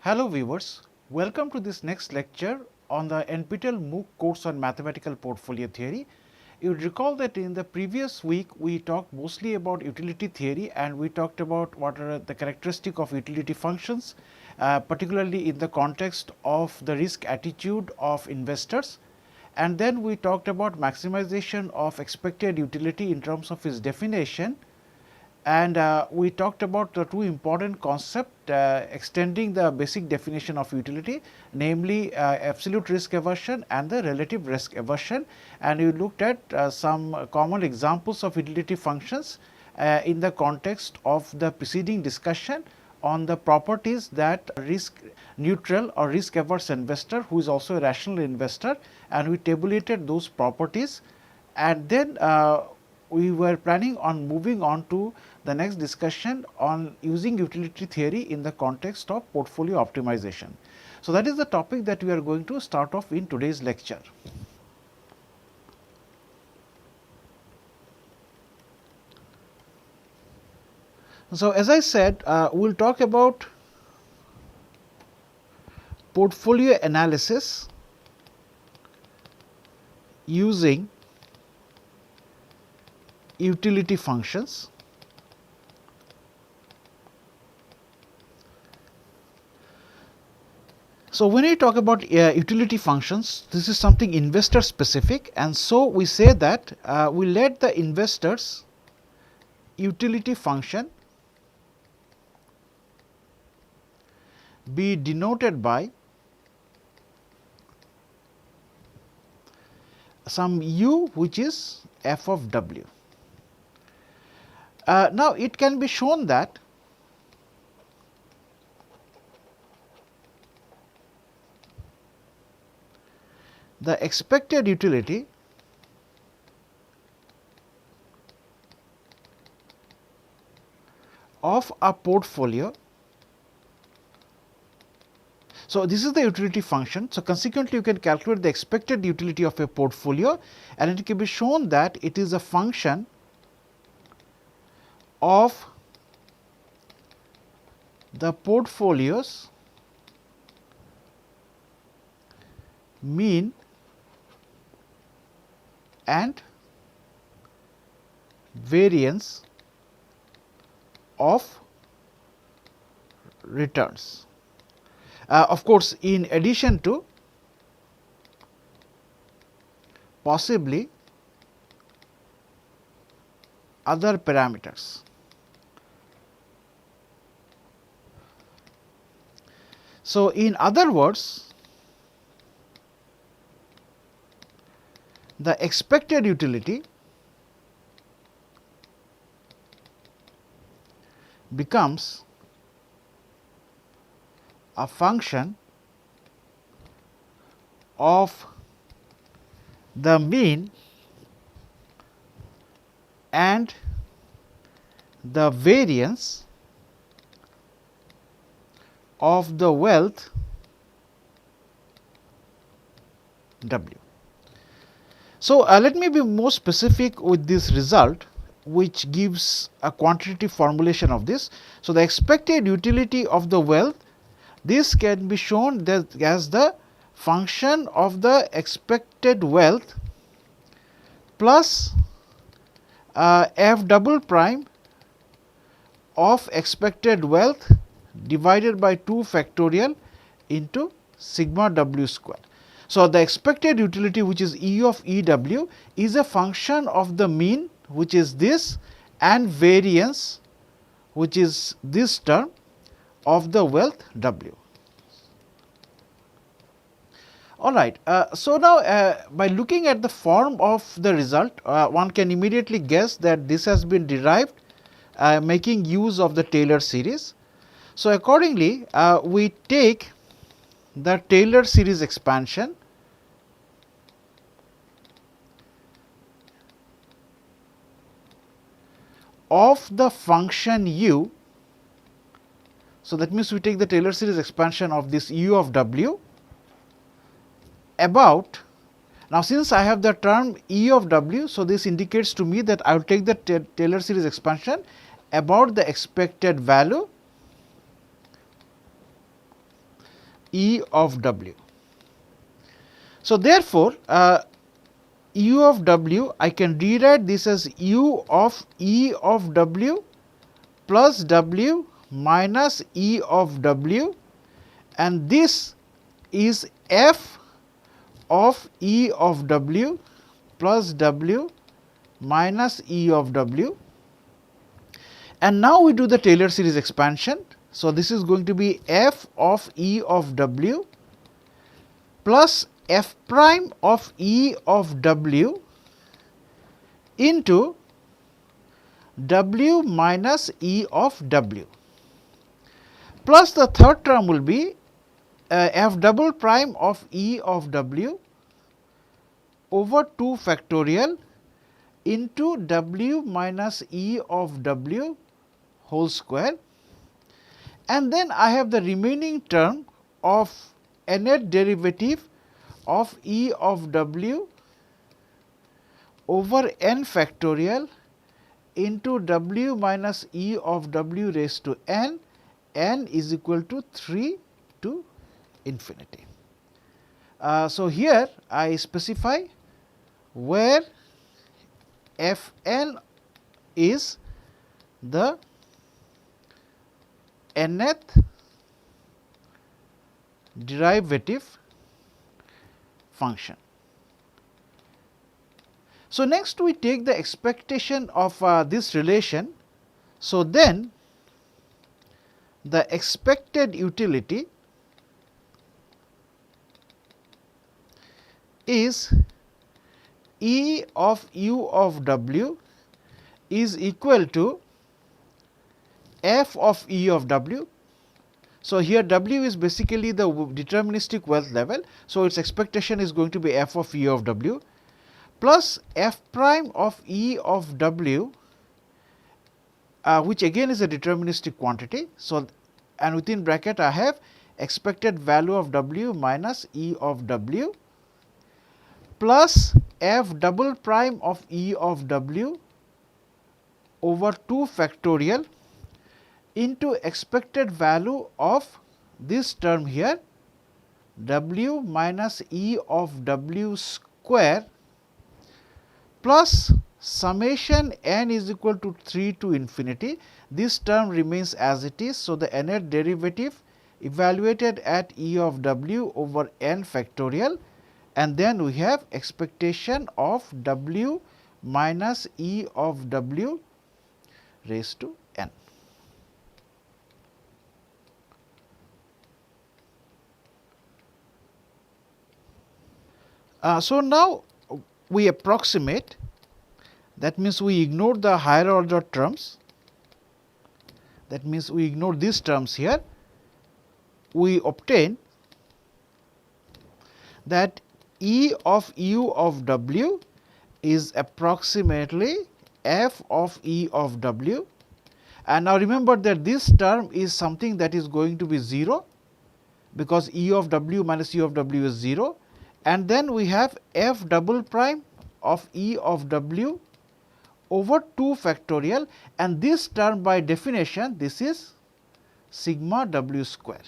Hello viewers, welcome to this next lecture on the NPTEL MOOC course on mathematical portfolio theory. You would recall that in the previous week we talked mostly about utility theory and we talked about what are the characteristics of utility functions, particularly in the context of the risk attitude of investors. And then we talked about maximization of expected utility in terms of its definition. And we talked about the two important concepts extending the basic definition of utility, namely absolute risk aversion and the relative risk aversion. And we looked at some common examples of utility functions in the context of the preceding discussion on the properties that risk neutral or risk averse investor who is also a rational investor, and we tabulated those properties. And then we were planning on moving on to the next discussion on using utility theory in the context of portfolio optimization. So, that is the topic that we are going to start off in today's lecture. So, as I said, we will talk about portfolio analysis using utility functions. So, when we talk about utility functions, this is something investor specific, and so we say that we let the investors utility function be denoted by some u which is f of w. Now, it can be shown that the expected utility of a portfolio. So, this is the utility function. So, consequently, you can calculate the expected utility of a portfolio, and it can be shown that it is a function of the portfolio's mean and variance of returns. Of course, in addition to possibly other parameters. So, in other words, the expected utility becomes a function of the mean and the variance of the wealth W. So, let me be more specific with this result, which gives a quantitative formulation of this. So, the expected utility of the wealth, this can be shown that as the function of the expected wealth plus f double prime of expected wealth divided by 2 factorial into sigma w square. So, the expected utility, which is E of E w, is a function of the mean, which is this, and variance, which is this term, of the wealth W. Alright, so now by looking at the form of the result, one can immediately guess that this has been derived making use of the Taylor series. So, accordingly, we take the Taylor series expansion of the function u. So, that means we take the Taylor series expansion of this u of w about, now since I have the term E of w, so this indicates to me that I will take the Taylor series expansion about the expected value E of W. So, therefore, U of W, I can rewrite this as U of E of W plus W minus E of W, and this is F of E of W plus W minus E of W. And now we do the Taylor series expansion. So, this is going to be F of E of W plus F prime of E of W into W minus E of W, plus the third term will be F double prime of E of W over 2 factorial into W minus E of W whole square, and then I have the remaining term of nth derivative of E of W over n factorial into W minus E of W raised to n is equal to 3 to infinity. So, here I specify where f n is the nth derivative function. So, next we take the expectation of this relation. So, then the expected utility is E of U of W is equal to F of E of W. So, here W is basically the deterministic wealth level. So, its expectation is going to be F of E of W plus F prime of E of W, which again is a deterministic quantity. So, and within bracket I have expected value of W minus E of W plus F double prime of E of W over 2 factorial into expected value of this term here W minus E of W square plus summation n is equal to 3 to infinity. This term remains as it is. So, the nth derivative evaluated at E of W over n factorial, and then we have expectation of W minus E of W raised to n. So, now we approximate, that means we ignore the higher order terms, that means we ignore these terms here. We obtain that E of U of W is approximately F of E of W, and now remember that this term is something that is going to be 0, because E of W minus U of W is 0, and then we have F double prime of E of W over 2 factorial, and this term by definition this is sigma W square.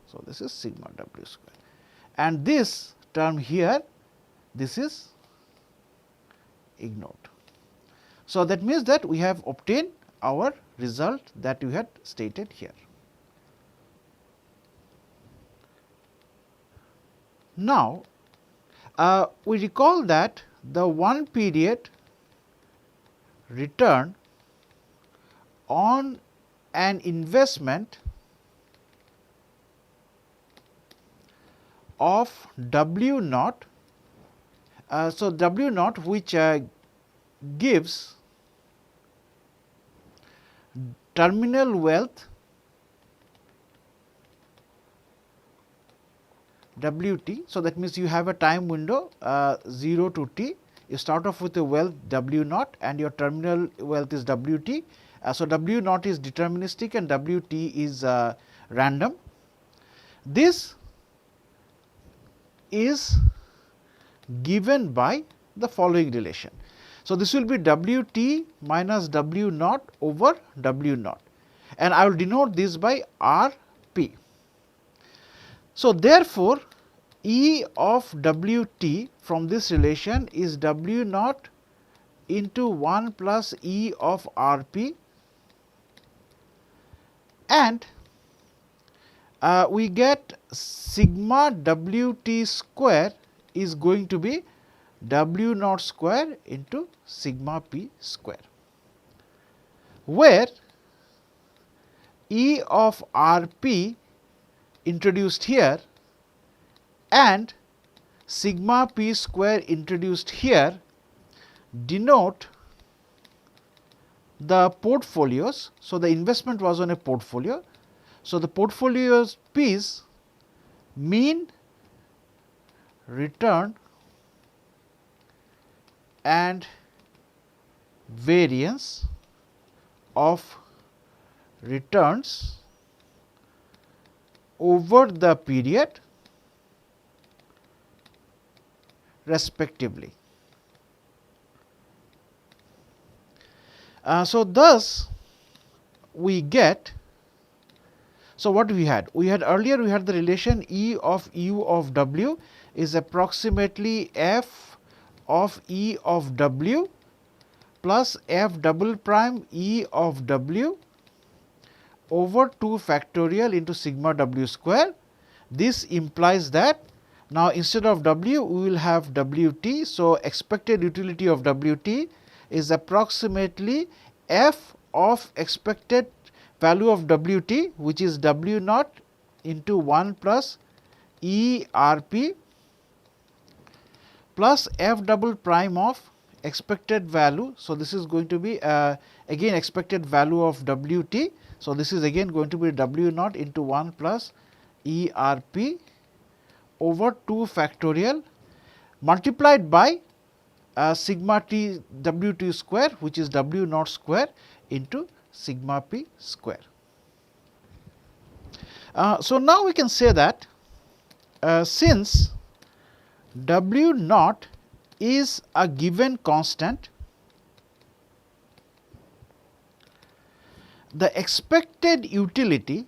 So, this is sigma W square, and this term here this is ignored. So, that means that we have obtained our result that we had stated here. Now, we recall that the one period return on an investment of W naught. So, W naught which gives terminal wealth W t. So, that means you have a time window 0 to t. You start off with a wealth W naught and your terminal wealth is W t. So, W naught is deterministic and W t is random. This is given by the following relation. So, this will be W t minus W naught over W naught, and I will denote this by R p. So, therefore, E of W t from this relation is W naught into 1 plus E of R p, and we get sigma W t square is going to be W naught square into sigma p square, where E of R p introduced here and sigma p square introduced here denote the portfolios. So, the investment was on a portfolio. So, the portfolio's P's mean, return and variance of returns over the period respectively. So, thus we get, so what we had? We had earlier we had the relation E of U of W is approximately f of E of W plus f double prime E of W over 2 factorial into sigma W square. This implies that now instead of W we will have W t. So, expected utility of W t is approximately f of expected value of W t, which is W naught into 1 plus E R p plus f double prime of expected value. So, this is going to be again expected value of W t. So, this is again going to be W naught into 1 plus E R p over 2 factorial multiplied by sigma t W t square, which is W naught square into sigma p square. So, now we can say that since W naught is a given constant, the expected utility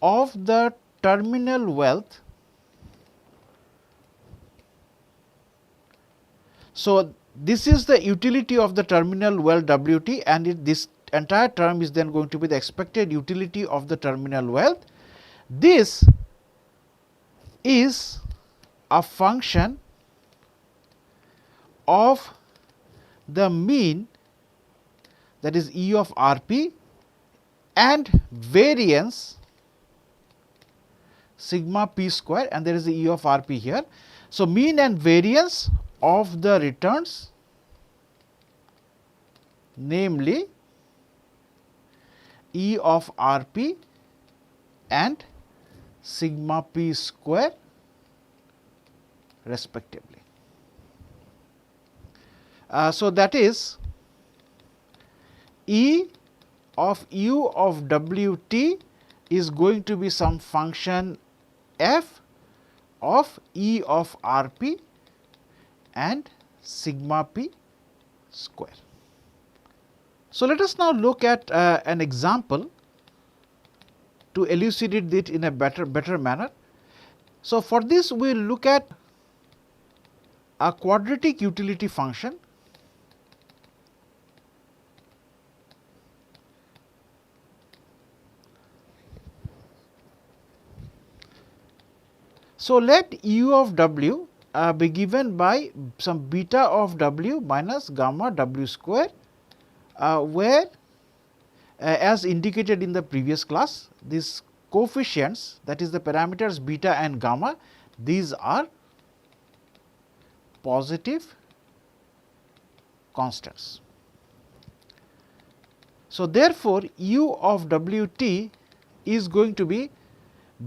of the terminal wealth. So, this is the utility of the terminal wealth W t, and this entire term is then going to be the expected utility of the terminal wealth. This is a function of the mean, that is E of R p, and variance sigma p square, and there is the E of R p here. So, mean and variance of the returns, namely E of R p and sigma p square respectively. So, that is E of U of W t is going to be some function f of E of R p and sigma p square. So, let us now look at an example to elucidate it in a better manner. So, for this we will look at a quadratic utility function. So, let U of W be given by some beta of W minus gamma W square, where as indicated in the previous class, these coefficients, that is the parameters beta and gamma, these are positive constants. So, therefore, U of W t is going to be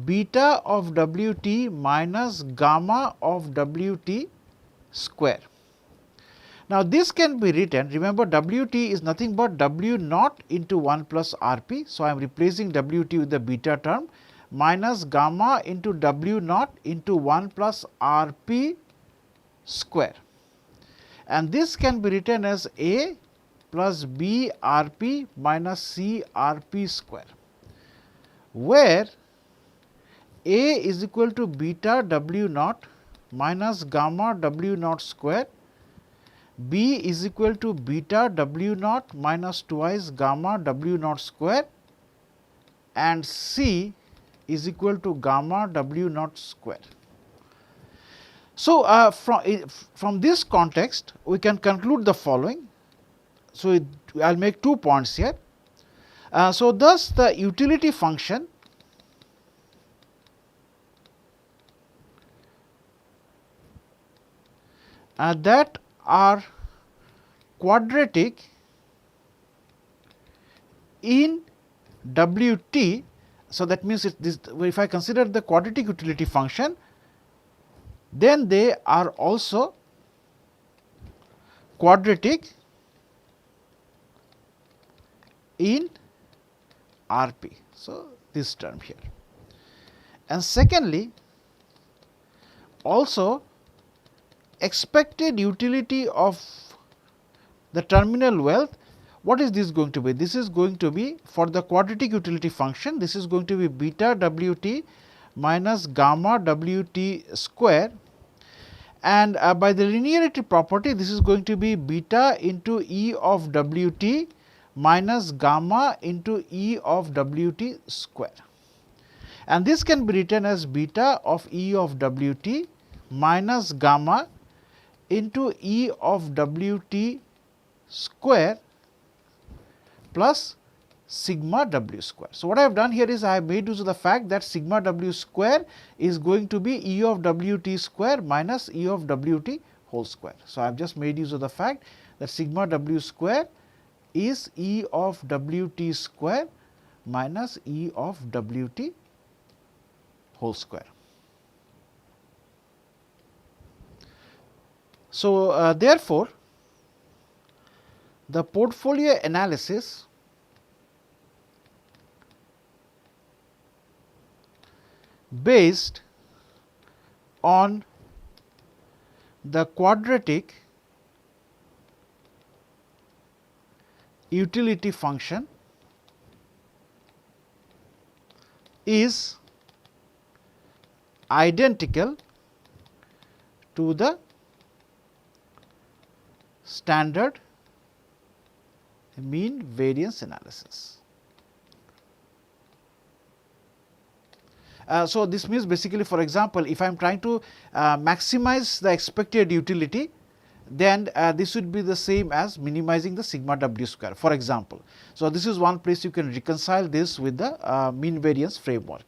beta of W t minus gamma of W t square. Now, this can be written, remember W t is nothing but W naught into 1 plus R p. So, I am replacing W t with the beta term minus gamma into W naught into 1 plus R p square, and this can be written as A plus B R p minus C R p square. where A is equal to beta W naught minus gamma W naught square, B is equal to beta W naught minus twice gamma W naught square, and C is equal to gamma W naught square. So, from this context we can conclude the following. So, I will make 2 points here. So, thus the utility function that are quadratic in W t. So, that means if I consider the quadratic utility function, then they are also quadratic in R p. So, this term here. And secondly, also expected utility of the terminal wealth. What is this going to be? This is going to be, for the quadratic utility function, this is going to be beta W t minus gamma W t square, and by the linearity property this is going to be beta into E of W t minus gamma into E of W t square, and this can be written as beta of E of W t minus gamma into E of W t square plus sigma W square. So, what I have done here is I have made use of the fact that sigma W square is going to be E of W t square minus E of W t whole square. So, I have just made use of the fact that sigma W square is E of W t square minus E of W t whole square. So, therefore, the portfolio analysis based on the quadratic utility function is identical to the standard mean variance analysis. So, this means basically, for example, if I am trying to maximize the expected utility, then this would be the same as minimizing the sigma W square, for example. So, this is one place you can reconcile this with the mean variance framework.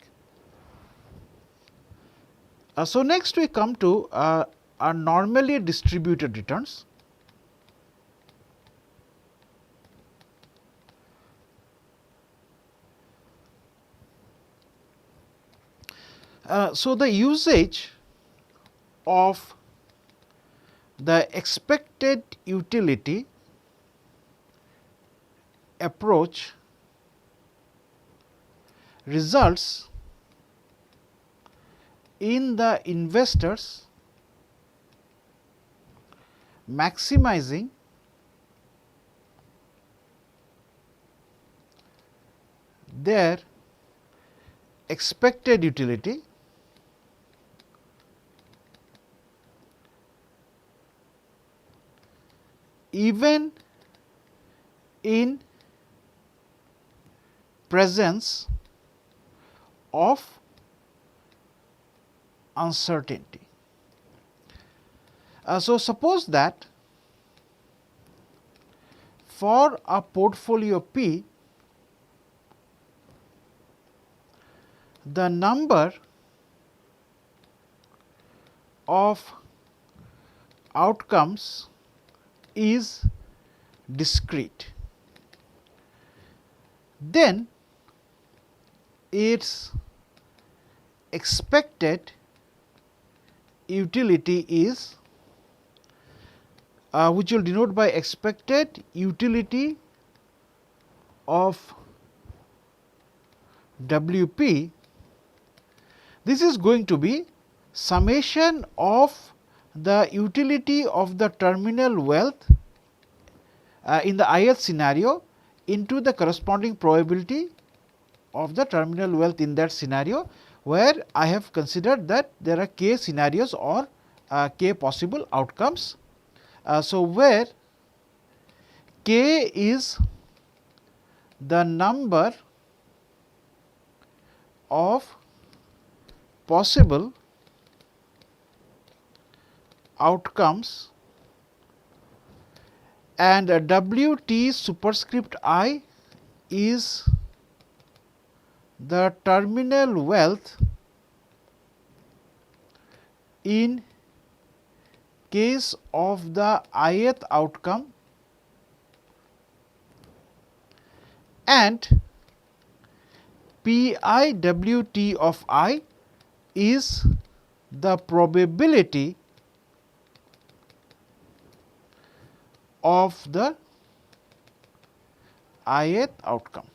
So, next we come to our normally distributed returns. So, the usage of the expected utility approach results in the investors maximizing their expected utility even in presence of uncertainty. So, suppose that for a portfolio P, the number of outcomes is discrete, then its expected utility is which will denote by expected utility of W p. This is going to be summation of the utility of the terminal wealth in the ith scenario into the corresponding probability of the terminal wealth in that scenario, where I have considered that there are k scenarios or k possible outcomes. So, where k is the number of possible outcomes and W t superscript I is the terminal wealth in case of the ith outcome, and P I W t of I is the probability of the ith outcome.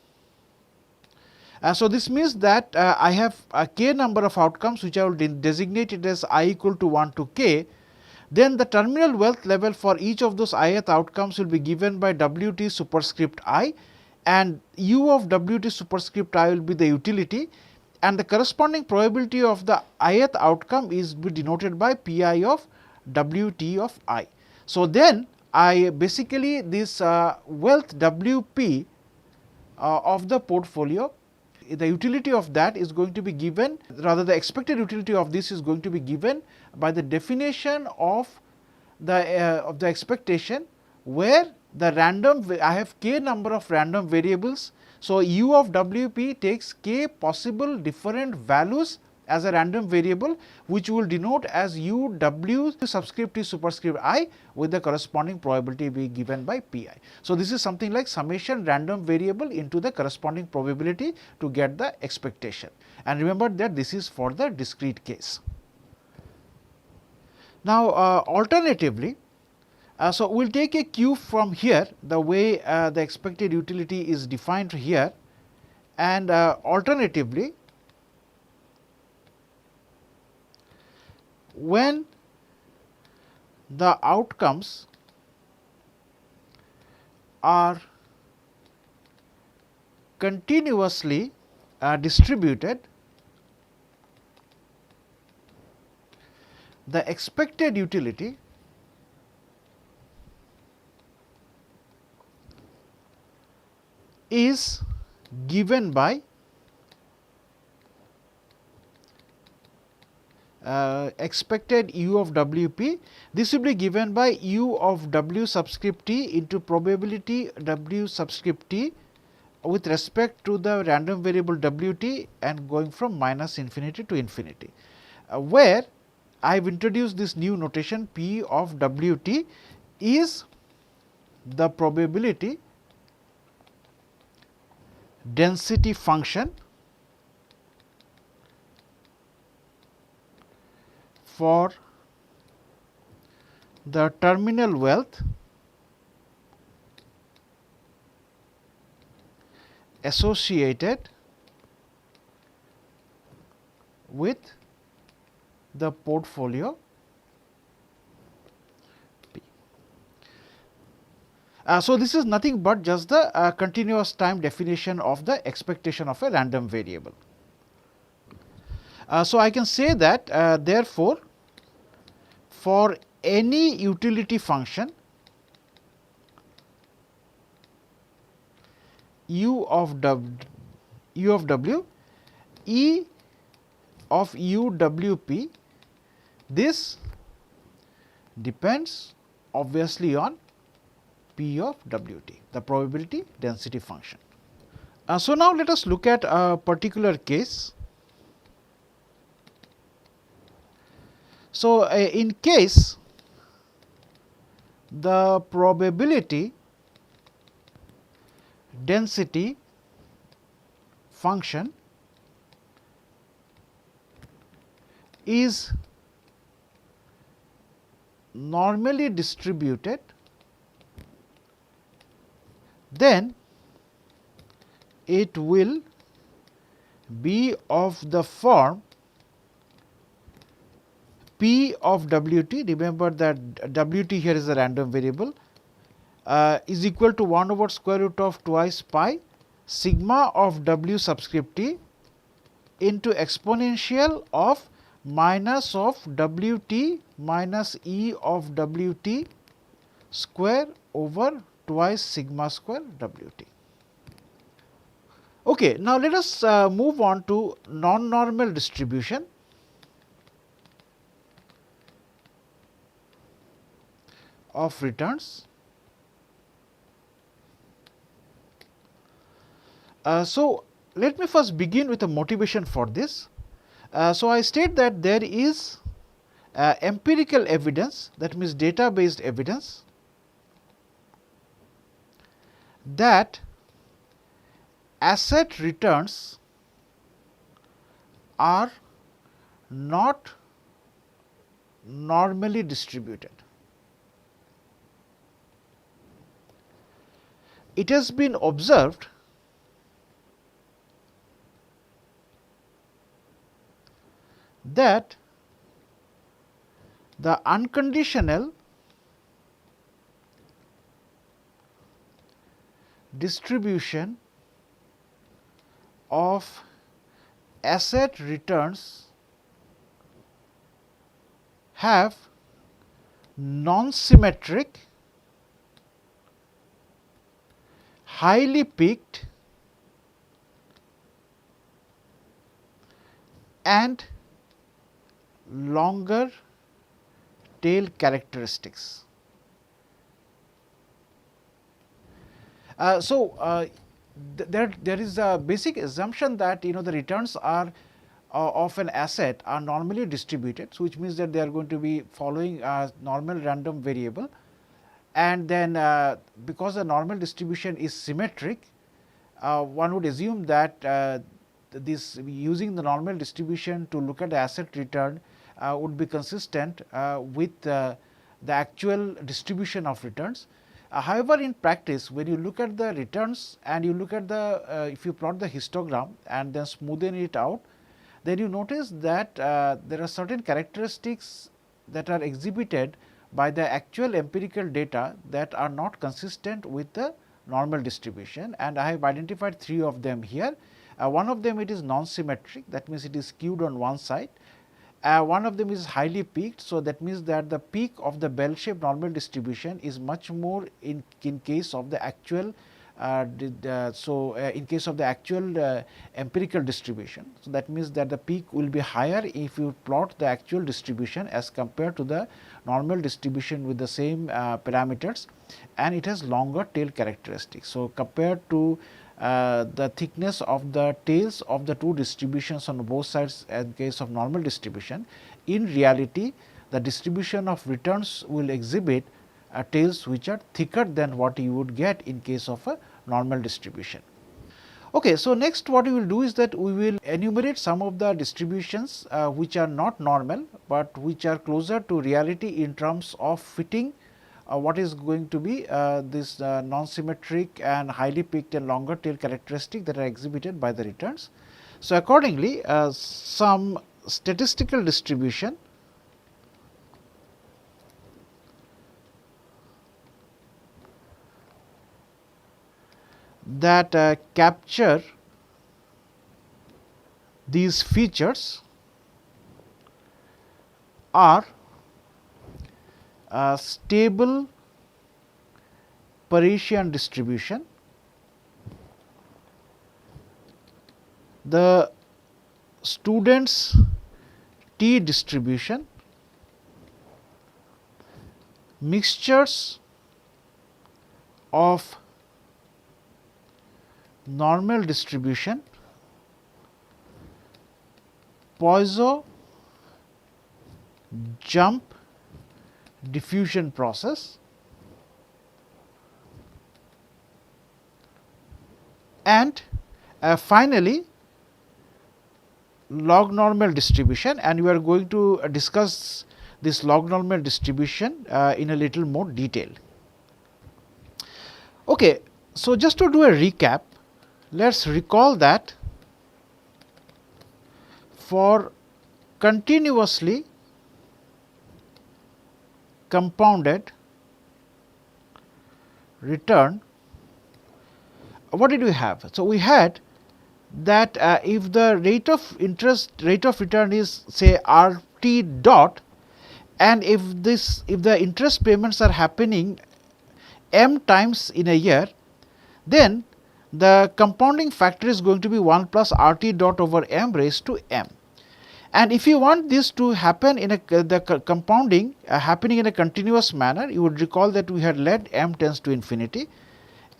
So, this means that I have a k number of outcomes which I will designate it as I equal to 1 to k. Then the terminal wealth level for each of those ith outcomes will be given by W t superscript I, and U of W t superscript I will be the utility, and the corresponding probability of the ith outcome is be denoted by P I of W t of I. So, then I basically this wealth W p of the portfolio, the utility of that is going to be given, rather the expected utility of this is going to be given by the definition of the expectation, where the random I have k number of random variables. So, U of W p takes k possible different values as a random variable, which will denote as U W subscript t superscript I with the corresponding probability be given by P I. So, this is something like summation random variable into the corresponding probability to get the expectation, and remember that this is for the discrete case. Now, alternatively, so we will take a Q from here, the way the expected utility is defined here, and alternatively, when the outcomes are continuously distributed, the expected utility is given by expected U of W p. This will be given by U of W subscript t into probability W subscript t with respect to the random variable W t and going from minus infinity to infinity, where I have introduced this new notation P of W t is the probability density function for the terminal wealth associated with the portfolio P. So, this is nothing but just the continuous time definition of the expectation of a random variable. So, I can say that therefore, for any utility function U of W E of U W p, this depends obviously on P of W t, the probability density function. So, now let us look at a particular case. So, in case the probability density function is normally distributed, then it will be of the form P of W t. Remember that W t here is a random variable, is equal to 1 over square root of twice pi sigma of w subscript t into exponential of minus of w t minus e of w t square over twice sigma square w t. Okay, now let us move on to non-normal distribution of returns. So, let me first begin with a motivation for this. So, I state that there is empirical evidence, that means data based evidence, that asset returns are not normally distributed. It has been observed that the unconditional distribution of asset returns have non-symmetric, highly peaked and longer tail characteristics. There is a basic assumption that the returns are of an asset are normally distributed. So, which means that they are going to be following a normal random variable, and then because the normal distribution is symmetric, one would assume that this using the normal distribution to look at the asset return would be consistent with the actual distribution of returns. However, in practice, when you look at the returns and you look at the if you plot the histogram and then smoothen it out, then you notice that there are certain characteristics that are exhibited by the actual empirical data that are not consistent with the normal distribution, and I have identified 3 of them here. One of them, it is non-symmetric, that means it is skewed on one side. One of them is highly peaked. So, that means that the peak of the bell shaped normal distribution is much more in case of the actual in case of the actual empirical distribution. So, that means that the peak will be higher if you plot the actual distribution as compared to the normal distribution with the same parameters, and it has longer tail characteristics. So, compared to the thickness of the tails of the two distributions on both sides in case of normal distribution, in reality the distribution of returns will exhibit tails which are thicker than what you would get in case of a normal distribution. Okay, so next what we will do is that we will enumerate some of the distributions which are not normal, but which are closer to reality in terms of fitting what is going to be this non-symmetric and highly peaked and longer tail characteristic that are exhibited by the returns. So, accordingly some statistical distribution that capture these features are stable Parisian distribution, the students T distribution, mixtures of normal distribution, Poisson jump diffusion process, and finally log normal distribution, and we are going to discuss this log normal distribution in a little more detail. Okay, so just to do a recap, let us recall that for continuously compounded return, what did we have? So, we had that if the rate of return is say R t dot, and if the interest payments are happening m times in a year, then the compounding factor is going to be 1 plus R t dot over m raised to m. And if you want this to happen in compounding happening in a continuous manner, you would recall that we had let m tends to infinity,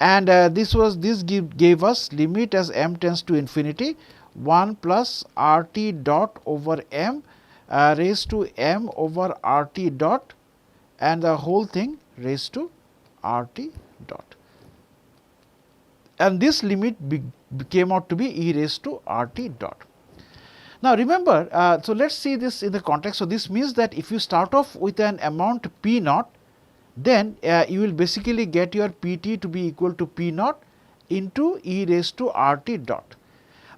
and this gave us limit as m tends to infinity 1 plus R t dot over m raised to m over R t dot, and the whole thing raised to R t dot, and this limit came out to be e raised to R t dot. Now, remember, so let us see this in the context. So, this means that if you start off with an amount p naught, then you will basically get your p t to be equal to p naught into e raised to R t dot.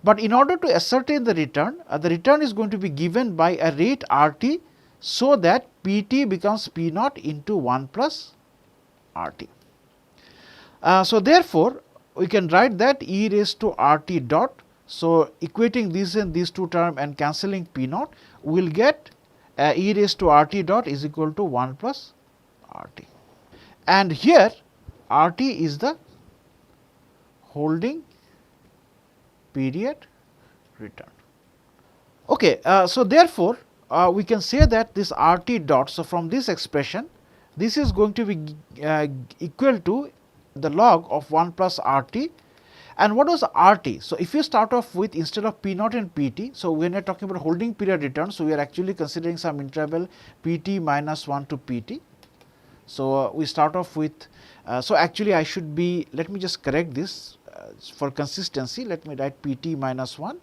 But in order to ascertain the return is going to be given by a rate R t, so that p t becomes p naught into 1 plus R t. So, therefore, we can write that e raised to R t dot. So, equating these and these two terms and cancelling p naught, we will get e raised to R t dot is equal to 1 plus R t, and here R t is the holding period return. Okay, so therefore, we can say that this R t dot, so from this expression, this is going to be equal to the log of 1 plus R t. And what was R t? So, if you start off with instead of p naught and p t, so when we are talking about holding period return, so we are actually considering some interval p t minus 1 to p t. So, we start off with, so actually I should be, let me just correct this for consistency, let me write p t minus 1,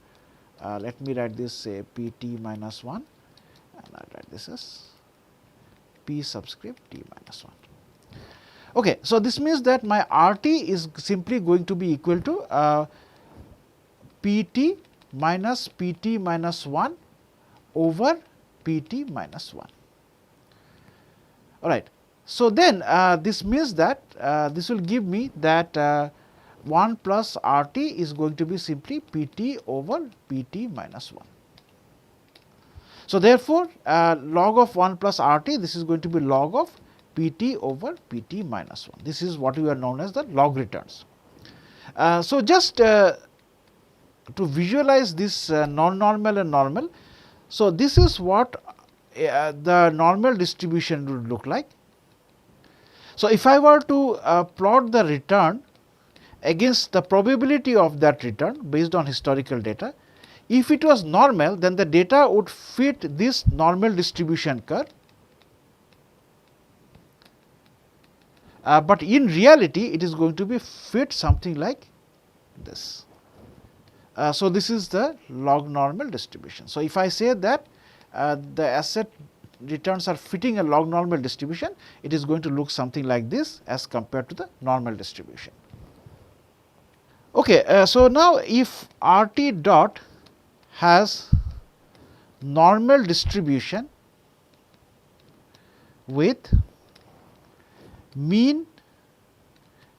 let me write this say p t minus 1, and I write this as p subscript t minus 1. Okay, so this means that my R t is simply going to be equal to p t minus 1 over p t minus 1. All right. So, then this means that this will give me that 1 plus R t is going to be simply p t over p t minus 1. So, therefore, log of 1 plus R t, this is going to be log of p t over p t minus 1. This is what we are known as the log returns. So, just to visualize this non-normal and normal, so this is what the normal distribution would look like. So, if I were to plot the return against the probability of that return based on historical data, if it was normal, then the data would fit this normal distribution curve. But in reality, it is going to be fit something like this. So, this is the log normal distribution. So, if I say that the asset returns are fitting a log normal distribution, it is going to look something like this as compared to the normal distribution. Okay, so now if R t dot has normal distribution with mean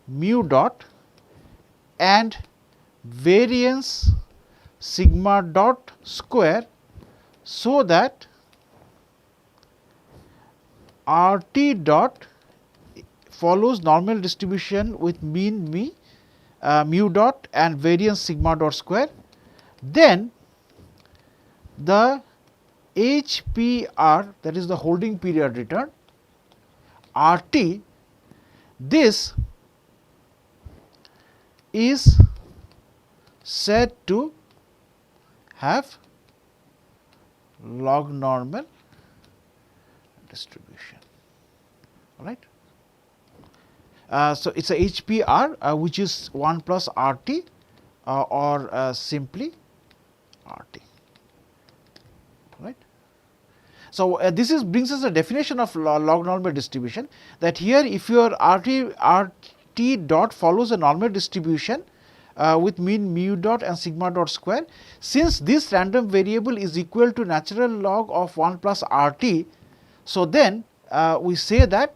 mu dot and variance sigma dot square, so that R t dot follows normal distribution with mean mu dot and variance sigma dot square, then the HPR, that is the holding period return, R t, this is said to have log normal distribution. All right. So, it is a HPR which is 1 plus R t or simply R t. Right. So, this is brings us a definition of log normal distribution, that here if your R t dot follows a normal distribution with mean mu dot and sigma dot square, since this random variable is equal to natural log of 1 plus R t. So, then we say that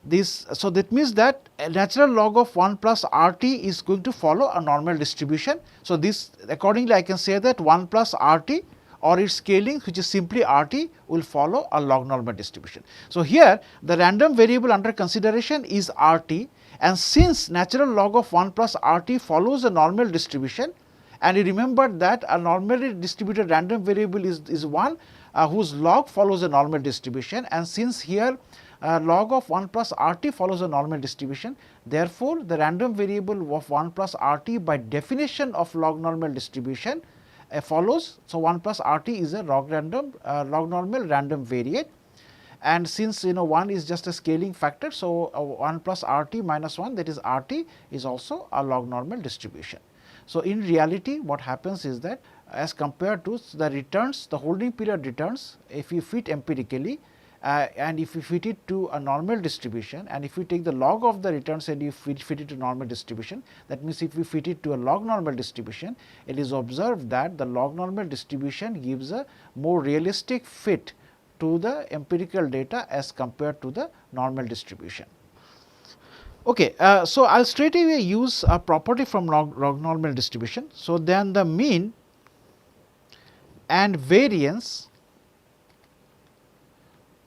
this. So, that means that a natural log of 1 plus R t is going to follow a normal distribution. So, this accordingly I can say that 1 plus R t or its scaling, which is simply R t, will follow a log normal distribution. So, here the random variable under consideration is R t, and since natural log of 1 plus R t follows a normal distribution, and you remember that a normally distributed random variable is one whose log follows a normal distribution, and since here log of 1 plus R t follows a normal distribution, therefore, the random variable of 1 plus R t by definition of log normal distribution follows. So, 1 plus R t is a log normal random variate, and since 1 is just a scaling factor. So, 1 plus R t minus 1, that is R t, is also a log normal distribution. So, in reality what happens is that as compared to the returns, the holding period returns, if you fit empirically and if you fit it to a normal distribution, and if you take the log of the returns and you fit it to normal distribution, that means if we fit it to a log normal distribution, it is observed that the log normal distribution gives a more realistic fit to the empirical data as compared to the normal distribution. Okay, so I will straight away use a property from log normal distribution. So, then the mean and variance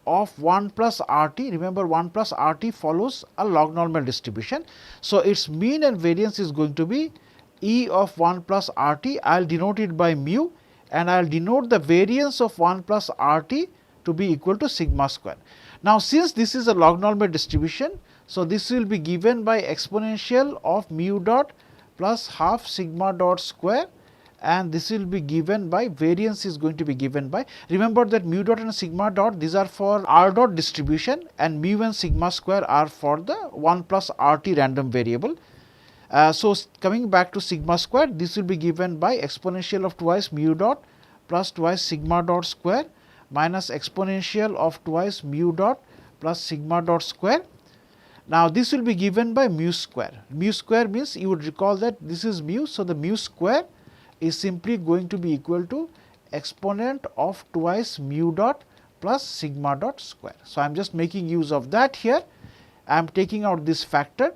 of 1 plus R t, remember 1 plus R t follows a log normal distribution. So, its mean and variance is going to be E of 1 plus R t, I will denote it by mu, and I will denote the variance of 1 plus R t to be equal to sigma square. Now, since this is a log normal distribution, so this will be given by exponential of mu dot plus half sigma dot square, and this will be given by variance is going to be given by, remember that mu dot and sigma dot, these are for R dot distribution, and mu and sigma square are for the 1 plus R t random variable. So, coming back to sigma square, this will be given by exponential of twice mu dot plus twice sigma dot square minus exponential of twice mu dot plus sigma dot square. Now, this will be given by mu square. Mu square means you would recall that this is mu. So, the mu square is simply going to be equal to exponent of twice mu dot plus sigma dot square. So, I am just making use of that here. I am taking out this factor,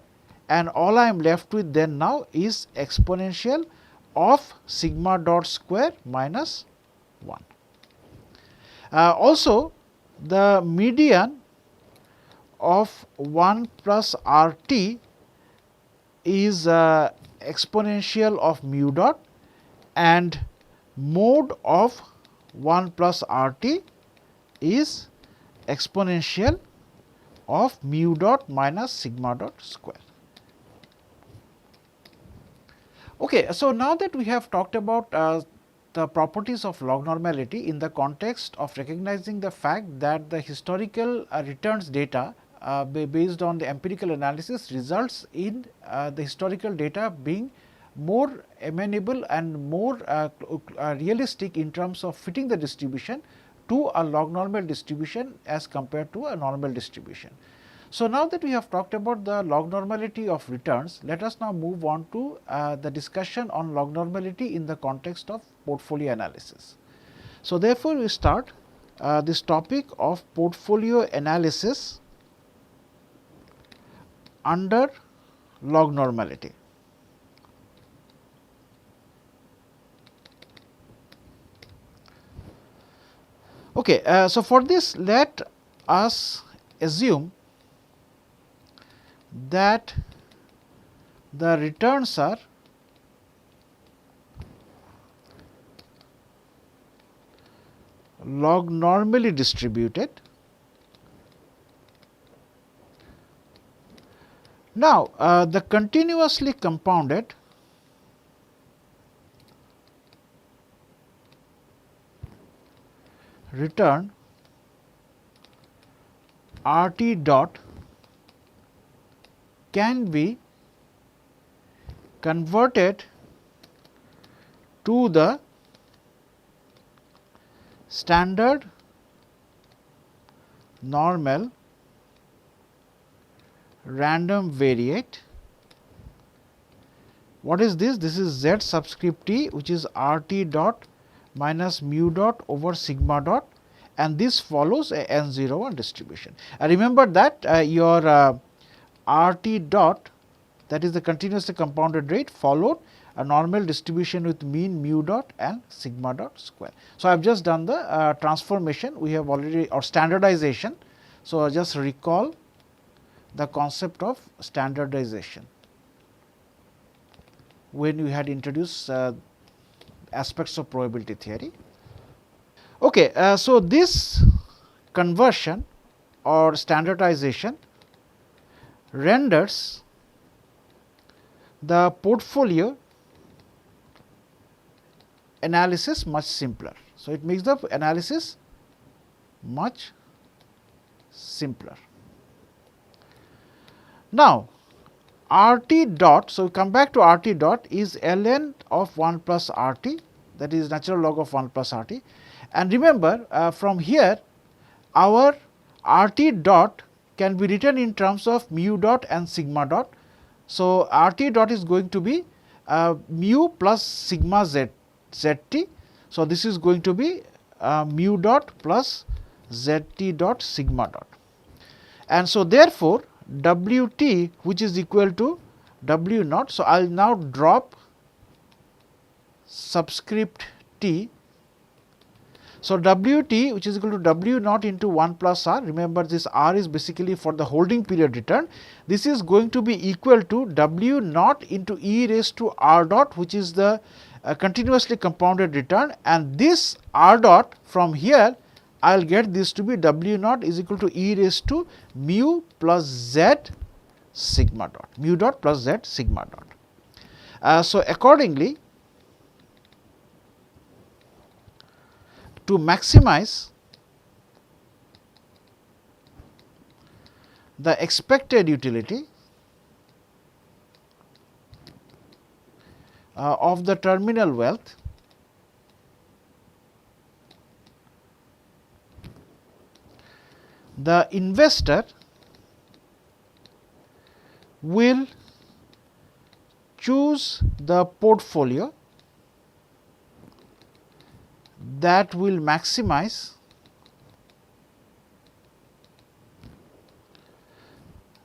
and all I am left with then now is exponential of sigma dot square minus 1. Also, the median of 1 plus R t is exponential of mu dot, and mode of 1 plus R t is exponential of mu dot minus sigma dot square. Okay, so now that we have talked about the properties of log normality in the context of recognizing the fact that the historical returns data based on the empirical analysis results in the historical data being more amenable and more realistic in terms of fitting the distribution to a log normal distribution as compared to a normal distribution. So, now that we have talked about the log normality of returns, let us now move on to the discussion on log normality in the context of portfolio analysis. So, therefore, we start this topic of portfolio analysis under log normality. Okay, so for this let us assume that the returns are log normally distributed. Now, the continuously compounded return R t dot can be converted to the standard normal random variate. What is this? This is z subscript t, which is R t dot minus mu dot over sigma dot, and this follows a n01 distribution. Remember that your RT dot, that is the continuously compounded rate, followed a normal distribution with mean mu dot and sigma dot square. So, I have just done the transformation, we have already, or standardization. So, just recall the concept of standardization when we had introduced aspects of probability theory. Okay, so this conversion or standardization renders the portfolio analysis much simpler. So, it makes the analysis much simpler. Now, RT dot, so we come back to RT dot is ln of 1 plus RT, that is natural log of 1 plus RT, and remember from here our RT dot can be written in terms of mu dot and sigma dot. So, RT dot is going to be mu plus sigma zt. So, this is going to be mu dot plus zt dot sigma dot, and so therefore, Wt, which is equal to W naught. So, I will now drop subscript t. So, Wt, which is equal to W naught into 1 plus R, remember this R is basically for the holding period return. This is going to be equal to W naught into e raised to R dot, which is the continuously compounded return, and this R dot from here I will get this to be W naught is equal to e raised to mu plus z sigma dot, mu dot plus z sigma dot. So, accordingly, to maximize the expected utility of the terminal wealth, the investor will choose the portfolio that will maximize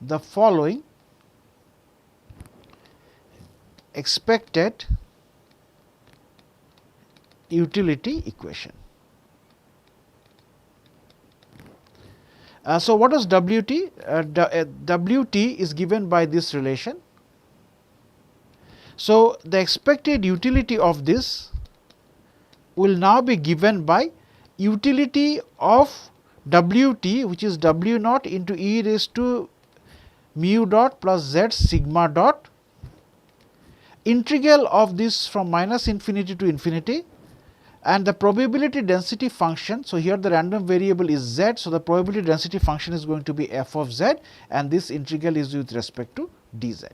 the following expected utility equation. So, what is Wt? Wt is given by this relation. So, the expected utility of this will now be given by utility of Wt, which is W naught into e raised to mu dot plus z sigma dot, integral of this from minus infinity to infinity, and the probability density function. So, here the random variable is z. So, the probability density function is going to be f of z, and this integral is with respect to dz.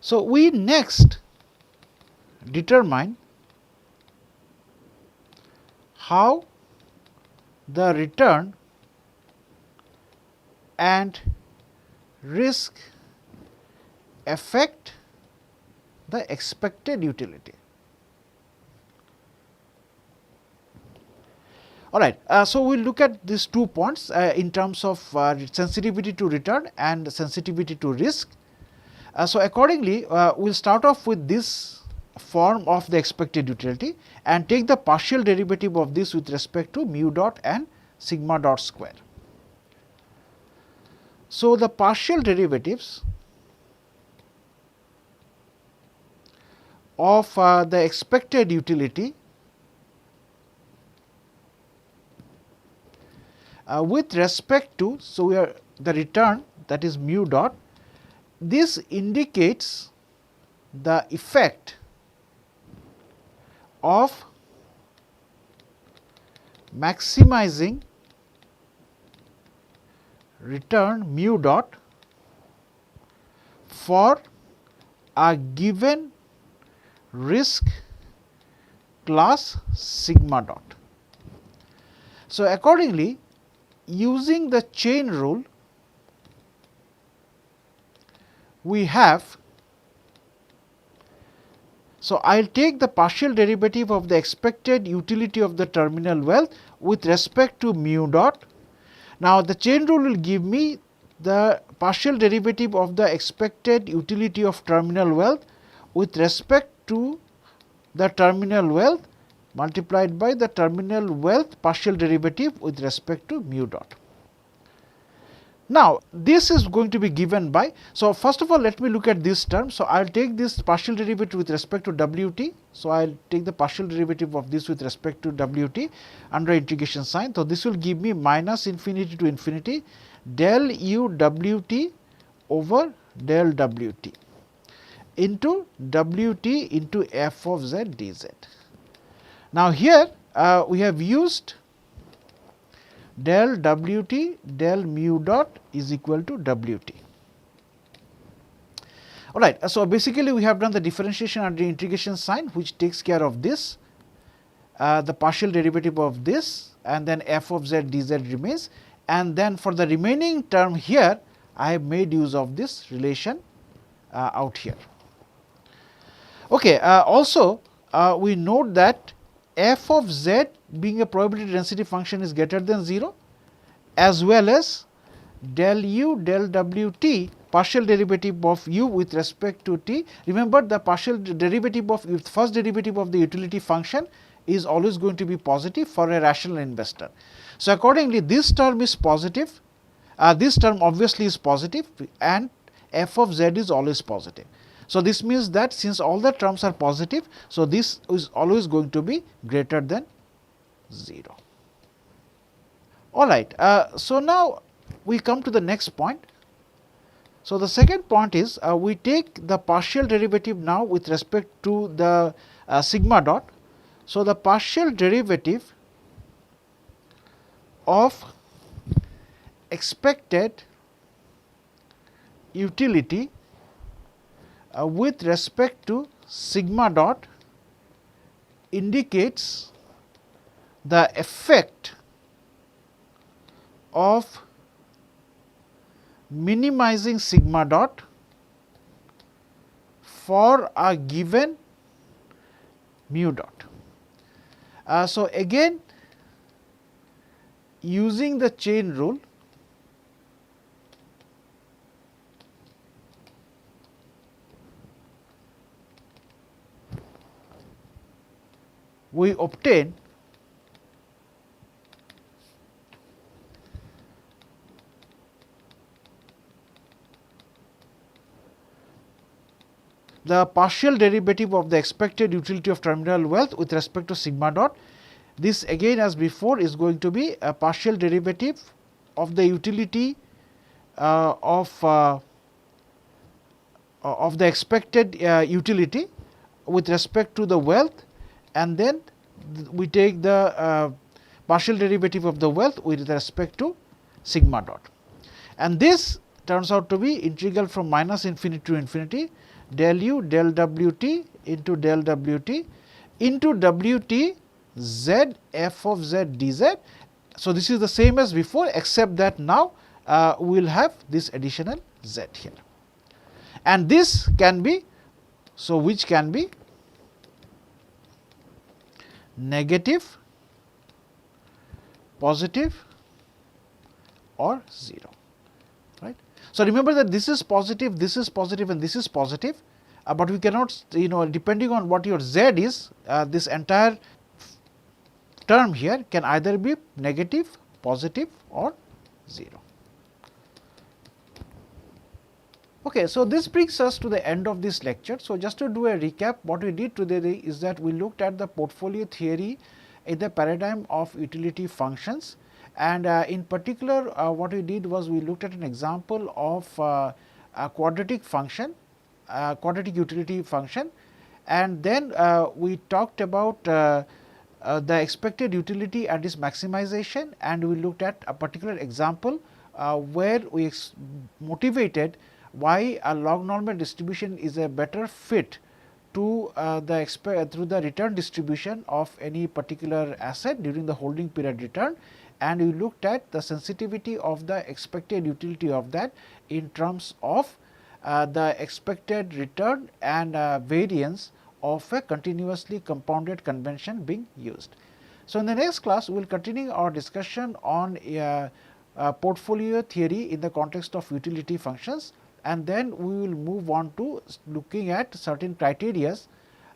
So, we next determine how the return and risk affect the expected utility. All right. So, we will look at these 2 points in terms of sensitivity to return and sensitivity to risk. So, accordingly, we will start off with this form of the expected utility and take the partial derivative of this with respect to mu dot and sigma dot square. So, the partial derivatives of the expected utility with respect to, so we are the return, that is mu dot, this indicates the effect of maximizing return mu dot for a given risk class sigma dot. So, accordingly, using the chain rule, we have, So, I will take the partial derivative of the expected utility of the terminal wealth with respect to mu dot. Now, the chain rule will give me the partial derivative of the expected utility of terminal wealth with respect to the terminal wealth multiplied by the terminal wealth partial derivative with respect to mu dot. Now, this is going to be given by, so first of all let me look at this term. So, I will take this partial derivative with respect to w t. So, I will take the partial derivative of this with respect to w t under integration sign. So, this will give me minus infinity to infinity del u w t over del w t into w t into f of z d z. Now, here we have used del w t del mu dot is equal to w t. Alright, so basically we have done the differentiation under integration sign, which takes care of this, the partial derivative of this, and then f of z dz remains, and then for the remaining term here I have made use of this relation out here. Okay, also we note that f of z being a probability density function is greater than 0, as well as del u del w t partial derivative of u with respect to t. Remember, the partial derivative of first derivative of the utility function is always going to be positive for a rational investor. So, accordingly this term is positive, this term obviously is positive, and f of z is always positive. So, this means that since all the terms are positive, so this is always going to be greater than 0. Alright, so now we come to the next point. So, the second point is we take the partial derivative now with respect to the sigma dot. So, the partial derivative of expected utility with respect to sigma dot indicates the effect of minimizing sigma dot for a given mu dot. So, again using the chain rule, we obtain the partial derivative of the expected utility of terminal wealth with respect to sigma dot. This again as before is going to be a partial derivative of the utility of the expected utility with respect to the wealth, and then we take the partial derivative of the wealth with respect to sigma dot, and this turns out to be integral from minus infinity to infinity del u del w t into del w t into w t z f of z dz. So, this is the same as before, except that now we will have this additional z here, and this can be, so which can be negative, positive or 0, right. So, remember that this is positive and this is positive, but we cannot, depending on what your z is, this entire term here can either be negative, positive or 0. Okay, so this brings us to the end of this lecture. So, just to do a recap, what we did today is that we looked at the portfolio theory in the paradigm of utility functions, and in particular what we did was we looked at an example of a quadratic function, quadratic utility function, and then we talked about the expected utility and its maximization, and we looked at a particular example where we motivated why a log normal distribution is a better fit to through the return distribution of any particular asset during the holding period return, and we looked at the sensitivity of the expected utility of that in terms of the expected return and variance of a continuously compounded convention being used. So, in the next class we will continue our discussion on portfolio theory in the context of utility functions, and then we will move on to looking at certain criteria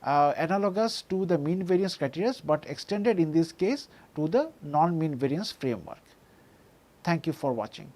analogous to the mean variance criteria, but extended in this case to the non mean variance framework. Thank you for watching.